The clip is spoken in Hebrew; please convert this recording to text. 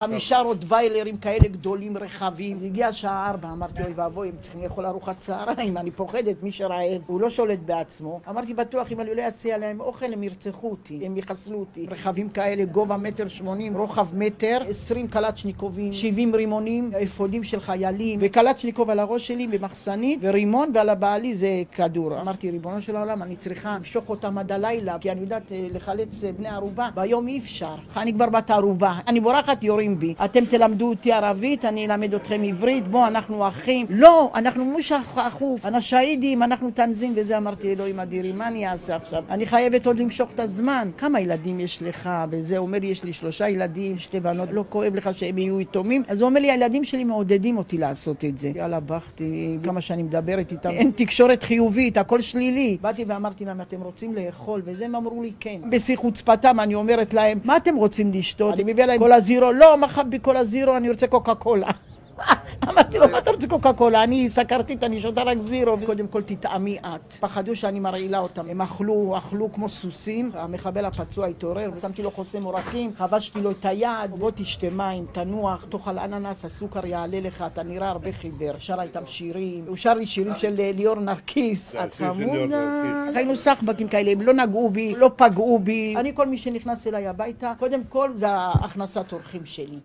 5 רוטוויילרים כאלה גדולים רחבים. הגיע השעה 4, אמרתי אוי ואבוי, הם צריכים לאכול ארוחת צהריים, אני פוחדת, מי שרעב, הוא לא שולט בעצמו. אמרתי בטוח אם אני לא אציע להם אוכל הם ירצחו אותי, הם יחסלו אותי. רכבים כאלה, גובה 1.80 מטר, רוחב 1 מטר, 20 קלצ'ניקובים, 70 רימונים, אפודים של חיילים, וקלצ'ניקוב על הראש שלי במחסנית, ורימון, ועל הבעלי זה כדור. אמרתי ריבונו של העולם, אני צריכה למשוך אותם עד הלילה, כי אני יודעת לחלץ בני ערובה, ביום אי אפשר. אני כבר בת ערובה, אני בורחת יורים בי. אתם תלמדו אותי ערבית, אני אלמד אתכם עברית, בוא אנחנו אחים. לא, אנחנו מושך אחו, אנחנו שהידים, אנחנו תנזים, וזה אמרתי אלוהים אדירים, מה אני אעשה עכשיו? אני חייבת עוד למשוך את הזמן. כמה ילדים יש לך? וזה אומר לי, יש לי 3 ילדים, 2 בנות, לא כואב לך שהם יהיו יתומים? אז הוא אומר לי, הילדים שלי מעודדים אותי לעשות את זה. יאללה, בכתי, כמה שאני מדברת איתם, אין תקשורת חיובית, הכל שלילי. באתי ואמרתי להם, אתם רוצים לאכול? וזה הם אמרו לי, כן. בשיא חוצפתם אני אומרת להם, מה אתם רוצים לשתות? אני מביא להם קולה זירו, לא, מה חבי קולה זירו, אני רוצה קוקה קולה. אמרתי לו, מה אתה רוצה קוקה קולה? אני סקרתית, אני שותה רק זירו. קודם כל תטעמי את. פחדו שאני מרעילה אותם. הם אכלו כמו סוסים. המחבל הפצוע התעורר, שמתי לו חוסם עורקים, חבשתי לו את היד. בוא תשתה מים, תנוח, תאכל אננס, הסוכר יעלה לך, אתה נראה הרבה חיבר. שר איתם שירים. הוא שר לי שירים של ליאור נרקיס. את חמודה. היינו סחבקים כאלה, הם לא נגעו בי, לא פגעו בי. אני כל מי שנכנס אליי הביתה, קודם כל זה הכנסת אורחים שלי.